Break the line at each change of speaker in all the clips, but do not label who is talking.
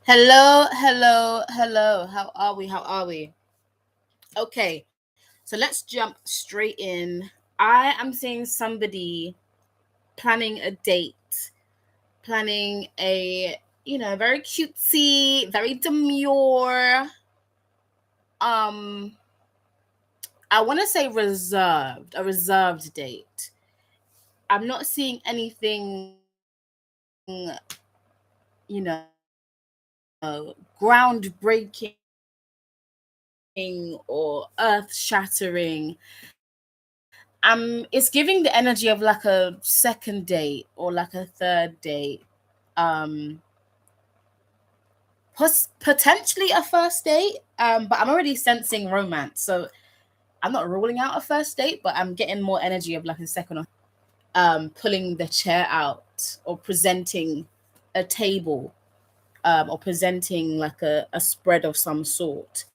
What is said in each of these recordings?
Hello, hello, hello. How are we? How are we? Okay, so let's jump straight in. I am seeing somebody planning a date, planning a, very cutesy, very demure, um, I want to say reserved, a reserved date. I'm not seeing anything, groundbreaking or earth shattering. It's giving the energy of like a second date or like a third date. Um Potentially a first date. But I'm already sensing romance. So I'm not ruling out a first date, but I'm getting more energy of like a second or pulling the chair out or presenting a table, or presenting like a spread of some sort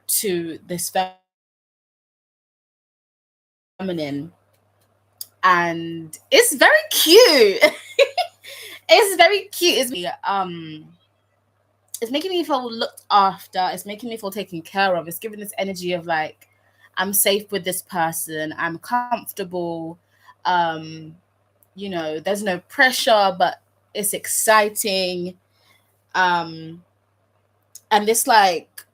to this feminine, and it's very cute. It's very cute. It's making me feel looked after. It's making me feel taken care of. It's giving this energy of like I'm safe with this person. I'm comfortable. Um, there's no pressure, but it's exciting. Um, and this like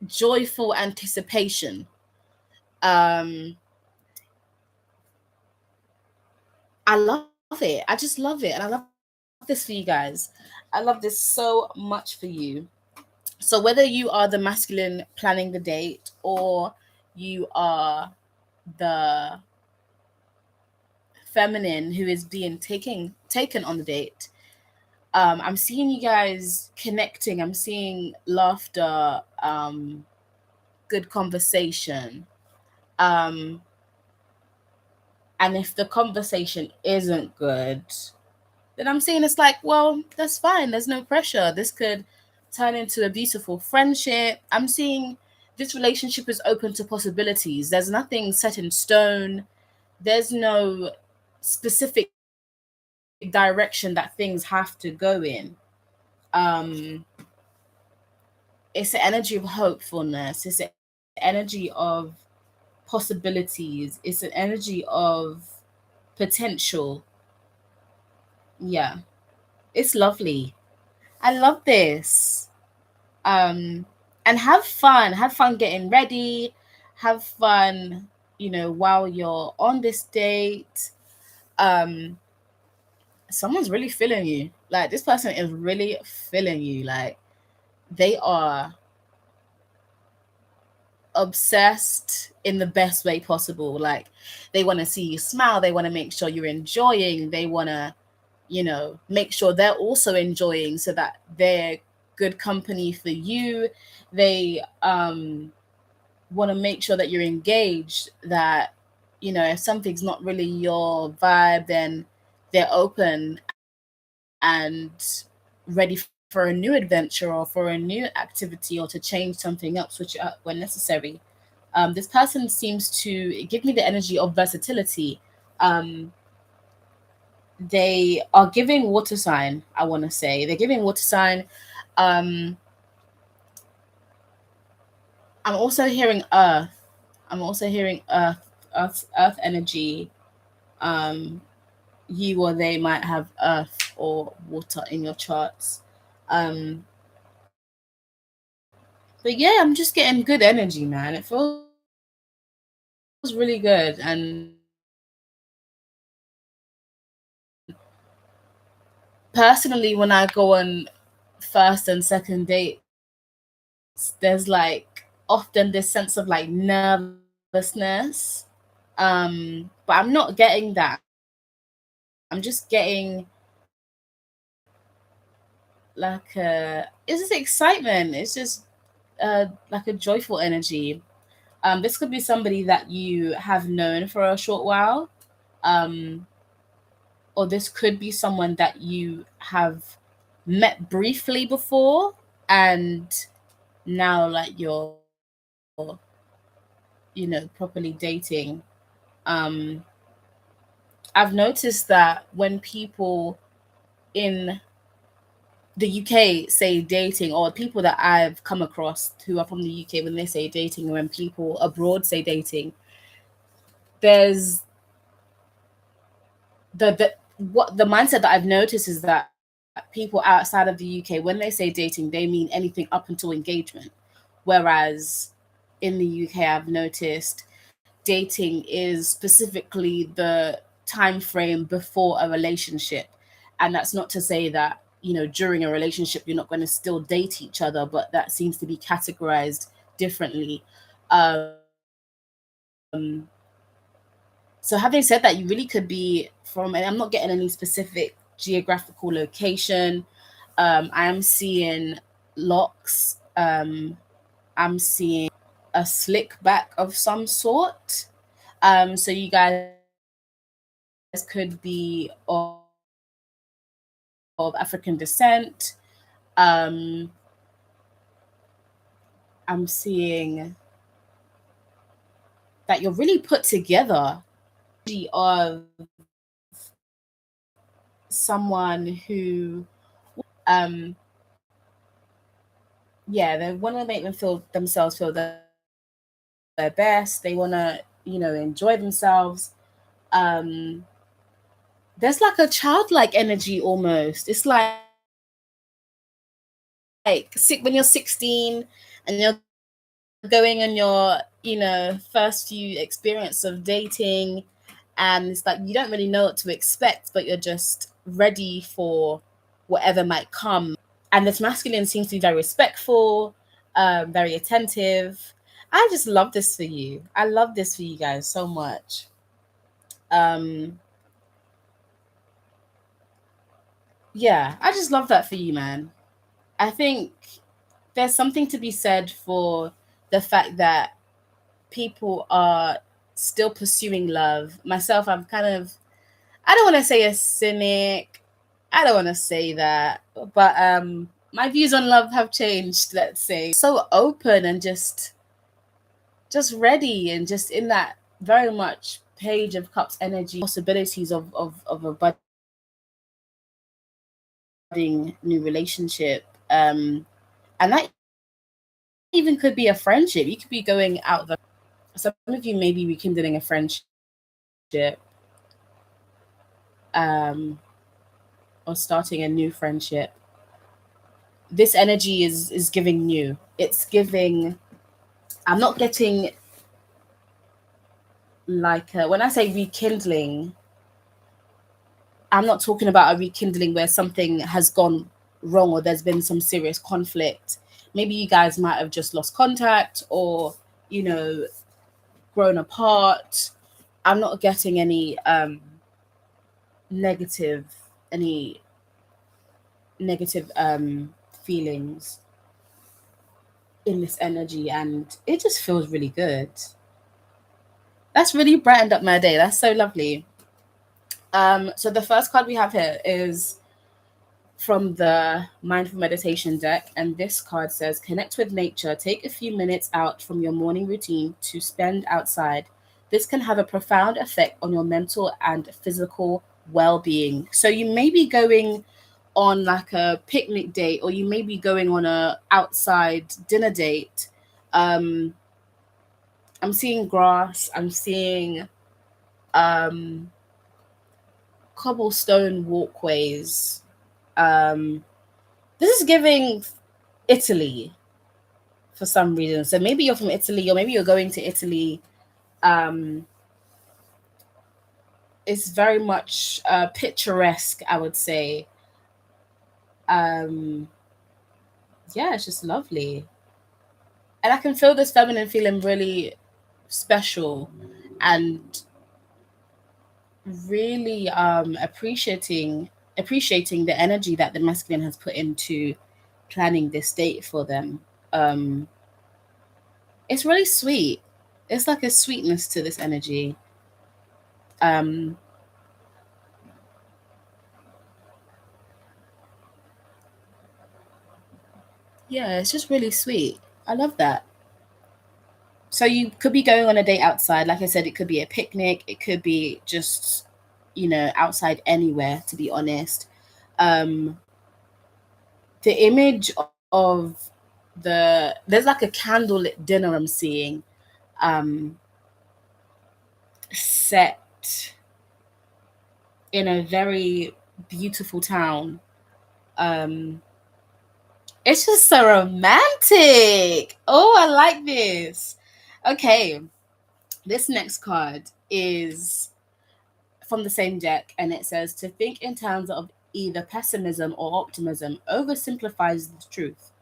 joyful anticipation. Um, I love it. I just love it. And I love this for you guys. I love this so much for you. So whether you are the masculine planning the date or you are the feminine who is being taken on the date, I'm seeing you guys connecting. I'm seeing laughter, good conversation. Um, and if the conversation isn't good, then I'm seeing it's like, well, that's fine. There's no pressure. This could turn into a beautiful friendship. I'm seeing this relationship is open to possibilities. There's nothing set in stone. There's no specific direction that things have to go in. Um, it's an energy of hopefulness. It's an energy of possibilities. It's an energy of potential. Yeah, it's lovely. I love this. um and have fun getting ready, have fun, while you're on this date. um Someone's really feeling you. Like, this person is really feeling you. Like, they are obsessed in the best way possible. Like, they want to see you smile, they want to make sure you're enjoying, they want to, make sure they're also enjoying so that they're good company for you. They want to make sure that you're engaged, that, if something's not really your vibe, then they're open and ready for a new adventure or for a new activity, or to change something up, switch it up when necessary. This person seems to give me the energy of versatility. um, they are giving water sign. I want to say they're giving water sign. um, I'm also hearing earth. I'm also hearing earth energy. um, you or they might have earth or water in your charts. um, but yeah, I'm just getting good energy, man. It feels really good. And personally, when I go on first and second dates, there's like often this sense of like nervousness. But I'm not getting that. I'm just getting like it's just excitement. It's just like a joyful energy. This could be somebody that you have known for a short while. um, or this could be someone that you have met briefly before, and now like you're, properly dating. um, I've noticed that when people in the UK say dating, or people that I've come across who are from the UK, when they say dating, or when people abroad say dating, there's the what the mindset that I've noticed is that people outside of the UK, when they say dating, they mean anything up until engagement. Whereas in the UK, I've noticed dating is specifically the time frame before a relationship. And that's not to say that, during a relationship, you're not going to still date each other, but that seems to be categorized differently. Um, so having said that, you really could be from, and I'm not getting any specific geographical location. I am seeing locks. I'm seeing a slick back of some sort. So you guys could be of African descent. Um, I'm seeing that you're really put together. Of someone who, yeah, they want to make themselves feel their best. They want to, enjoy themselves. Um, there's like a childlike energy almost. It's like when you're 16 and you're going on your, first few experience of dating, and it's like you don't really know what to expect, but you're just ready for whatever might come. And this masculine seems to be very respectful, very attentive. I just love this for you. I love this for you guys so much. Um, yeah, I just love that for you, man. I think there's something to be said for the fact that people are still pursuing love. Myself, I'm kind of, I don't want to say a cynic. I don't want to say that, but my views on love have changed, let's say. So open and just ready, and just in that very much page of cups energy, possibilities of a budding new relationship. And that even could be a friendship. You could be going out some of you may be rekindling a friendship, or starting a new friendship. This energy is giving new. It's giving. I'm not getting like when I say rekindling, I'm not talking about a rekindling where something has gone wrong or there's been some serious conflict. Maybe you guys might have just lost contact, or you know grown apart. I'm not getting negative any negative feelings in this energy, and it just feels really good. That's really brightened up my day. That's so lovely. So the first card we have here is from the Mindful Meditation deck, and this card says, connect with nature. Take a few minutes out from your morning routine to spend outside. This can have a profound effect on your mental and physical well-being. So you may be going on like a picnic date, or you may be going on a outside dinner date. Um, I'm seeing grass. I'm seeing um, cobblestone walkways. Um, this is giving Italy for some reason. So maybe you're from Italy, or maybe you're going to Italy. Um, it's very much picturesque, I would say. Um, yeah, it's just lovely. And I can feel this feminine feeling really special, and really appreciating the energy that the masculine has put into planning this date for them. Um, it's really sweet. It's like a sweetness to this energy. Um, yeah, it's just really sweet. I love that. So you could be going on a date outside. Like I said, it could be a picnic. It could be just, outside anywhere, to be honest. Um, the image of there's like a candlelit dinner I'm seeing, um, set in a very beautiful town. Um, it's just so romantic. Oh, I like this. Okay, this next card is from the same deck, and it says to think in terms of either pessimism or optimism oversimplifies the truth.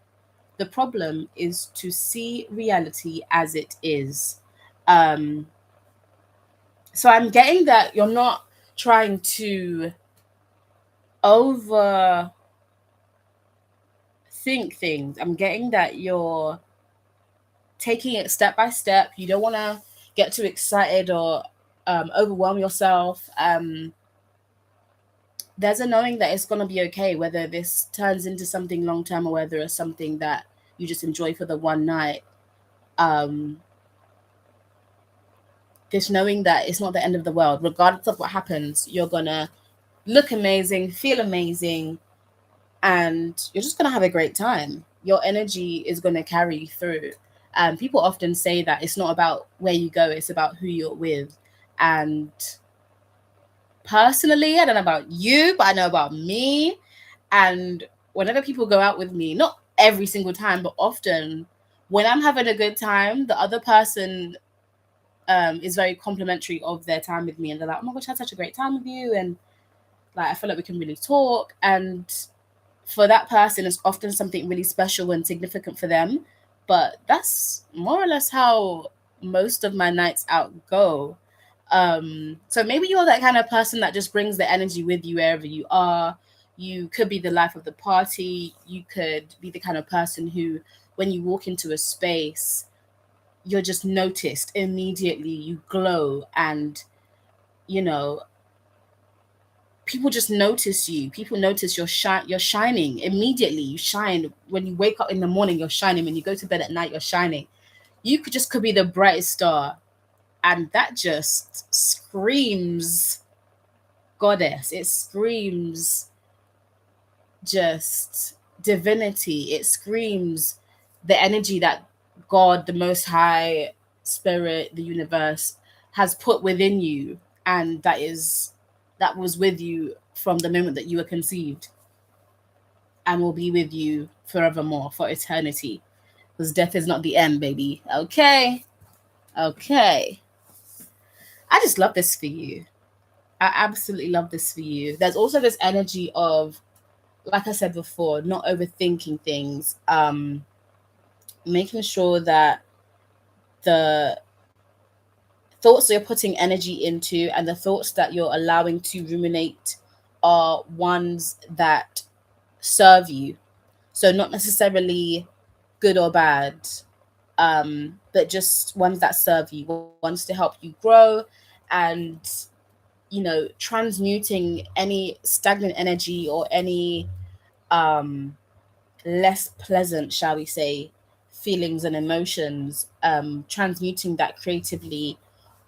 The problem is to see reality as it is. Um, so I'm getting that you're not trying to overthink things. I'm getting that you're taking it step by step. You don't want to get too excited or overwhelm yourself. There's a knowing that it's going to be okay, whether this turns into something long term or whether it's something that you just enjoy for the one night. Um, this knowing that it's not the end of the world, regardless of what happens, you're going to look amazing, feel amazing, and you're just going to have a great time. Your energy is going to carry you through. People often say that it's not about where you go, it's about who you're with. And personally, I don't know about you, but I know about me. And whenever people go out with me, not every single time, but often, when I'm having a good time, the other person is very complimentary of their time with me. And they're like, oh my gosh, I had such a great time with you. And like, I feel like we can really talk. And for that person, it's often something really special and significant for them. But that's more or less how most of my nights out go. So maybe you're that kind of person that just brings the energy with you wherever you are. You could be the life of the party. You could be the kind of person who, when you walk into a space, you're just noticed immediately. You glow, and you know, people just notice you. People notice you're shining immediately. You shine when you wake up in the morning. You're shining when you go to bed at night. You're shining. You could be the brightest star, and that just screams goddess. It screams just divinity. It screams the energy that God, the Most High, Spirit, the universe has put within you, and that was with you from the moment that you were conceived, and will be with you forevermore, for eternity. Because death is not the end, baby. Okay. Okay. I just love this for you. I absolutely love this for you. There's also this energy of, like I said before, not overthinking things. Making sure that the thoughts that you're putting energy into and the thoughts that you're allowing to ruminate are ones that serve you. So not necessarily good or bad, but just ones that serve you, ones to help you grow, and transmuting any stagnant energy or any less pleasant, shall we say, feelings and emotions, transmuting that creatively,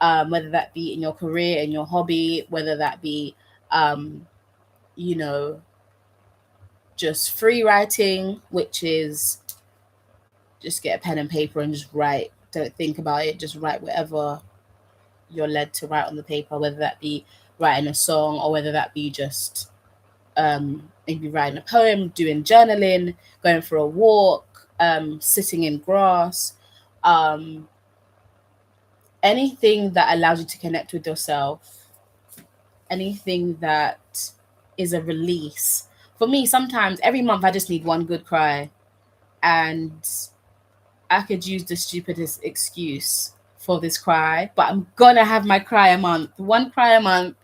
whether that be in your career, in your hobby, whether that be, um, you know, just free writing, which is just get a pen and paper and just write. Don't think about it, just write whatever you're led to write on the paper, whether that be writing a song or whether that be just maybe writing a poem, doing journaling, going for a walk, sitting in grass, um, anything that allows you to connect with yourself, anything that is a release. For me, sometimes every month I just need one good cry, and I could use the stupidest excuse for this cry, but I'm gonna have my cry a month, one cry a month.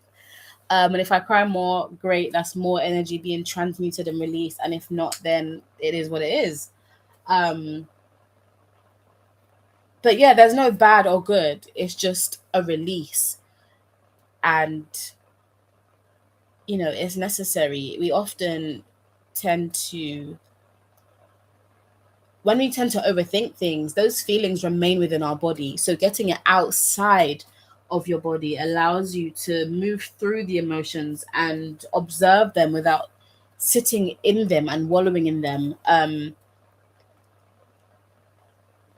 And if I cry more, great. That's more energy being transmuted and released. And if not, then it is what it is. Um, but yeah, there's no bad or good. It's just a release. And, it's necessary. We often tend to, when we tend to overthink things, those feelings remain within our body. So getting it outside of your body allows you to move through the emotions and observe them without sitting in them and wallowing in them.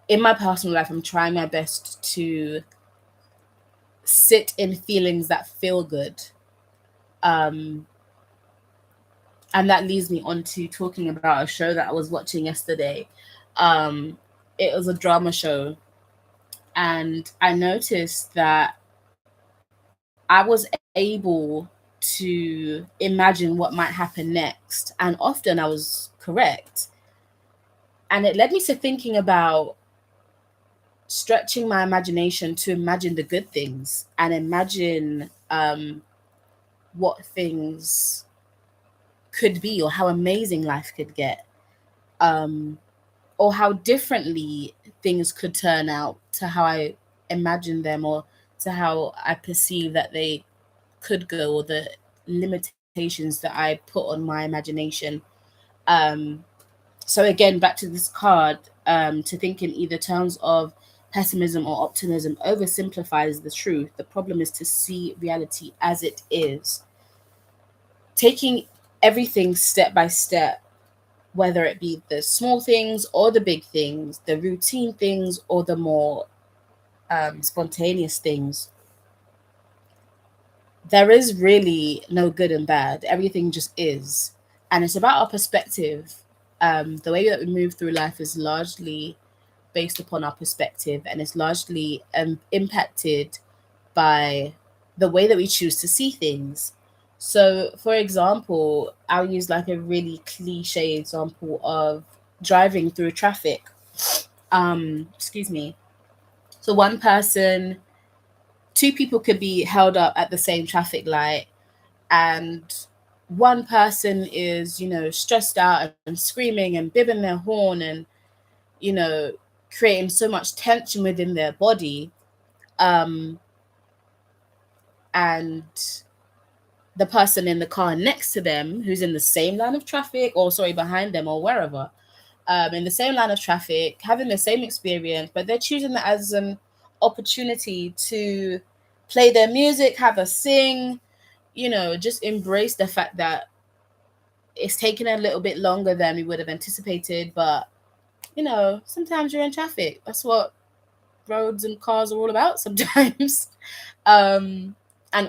In my personal life, I'm trying my best to sit in feelings that feel good. Um, and that leads me on to talking about a show that I was watching yesterday. Um, it was a drama show, and I noticed that I was able to imagine what might happen next, and often I was correct. And it led me to thinking about stretching my imagination to imagine the good things and imagine what things could be, or how amazing life could get, um, or how differently things could turn out to how I imagine them, or to how I perceive that they could go, or the limitations that I put on my imagination. Um, so again, back to this card, to think in either terms of pessimism or optimism oversimplifies the truth. The problem is to see reality as it is, taking everything step by step, whether it be the small things or the big things, the routine things or the more spontaneous things. There is really no good and bad. Everything just is. And it's about our perspective. The way that we move through life is largely based upon our perspective, and it's largely impacted by the way that we choose to see things. So, for example, I'll use like a really cliche example of driving through traffic. Excuse me. So, two people could be held up at the same traffic light, and one person is, stressed out and screaming and bibbing their horn and, you know, creating so much tension within their body. Um, and the person in the car next to them, who's in the same line of traffic, or sorry, behind them or wherever, in the same line of traffic, having the same experience, but they're choosing that as an opportunity to play their music, have a sing, just embrace the fact that it's taken a little bit longer than we would have anticipated. But, sometimes you're in traffic. That's what roads and cars are all about sometimes. And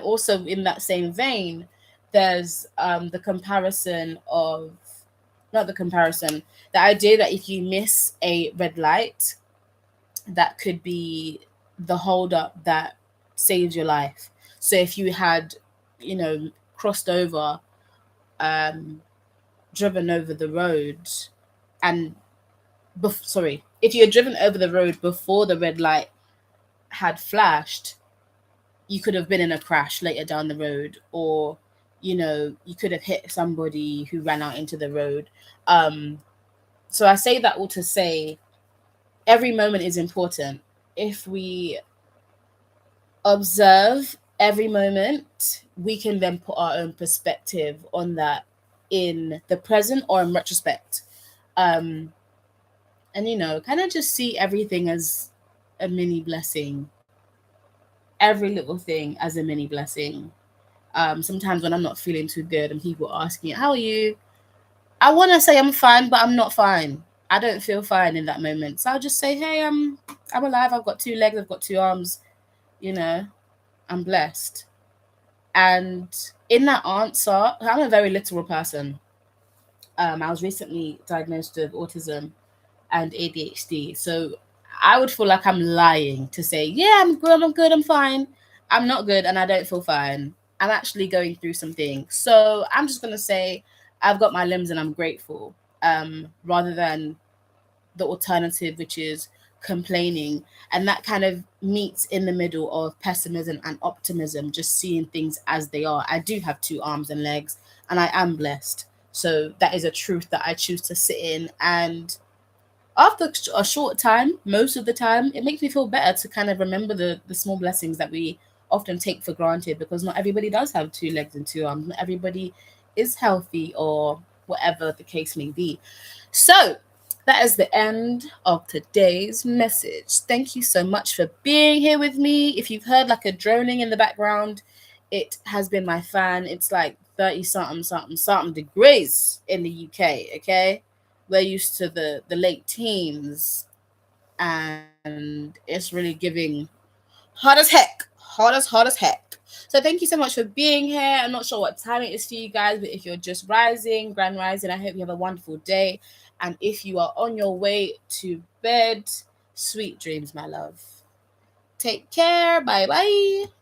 also in that same vein, there's the comparison of, not the comparison, the idea that if you miss a red light, that could be the hold up that saves your life. So if you had, crossed over, driven over the road, and if you had driven over the road before the red light had flashed, you could have been in a crash later down the road, or you could have hit somebody who ran out into the road. So I say that all to say every moment is important. If we observe every moment, we can then put our own perspective on that in the present or in retrospect. And kind of just see everything as a mini blessing, every little thing as a mini blessing. Sometimes when I'm not feeling too good and people ask me, how are you? I want to say I'm fine, but I'm not fine. I don't feel fine in that moment. So I'll just say, hey, I'm alive. I've got 2 legs. I've got 2 arms. I'm blessed. And in that answer, I'm a very literal person. I was recently diagnosed with autism and ADHD. So I would feel like I'm lying to say, yeah, I'm good, I'm fine. I'm not good and I don't feel fine. I'm actually going through something. So I'm just going to say I've got my limbs and I'm grateful, rather than the alternative, which is complaining. And that kind of meets in the middle of pessimism and optimism, just seeing things as they are. I do have 2 arms and legs and I am blessed. So that is a truth that I choose to sit in. And after a short time, most of the time, it makes me feel better to kind of remember the small blessings that we often take for granted, because not everybody does have 2 legs and 2 arms. Not everybody is healthy, or whatever the case may be. So that is the end of today's message. Thank you so much for being here with me. If you've heard like a droning in the background, it has been my fan. It's like 30 something degrees in the UK, okay? We're used to the late teens, and it's really giving hot as heck. Hot as heck. So thank you so much for being here. I'm not sure what time it is for you guys, but if you're just rising, grand rising, I hope you have a wonderful day. And if you are on your way to bed, sweet dreams, my love. Take care. Bye bye.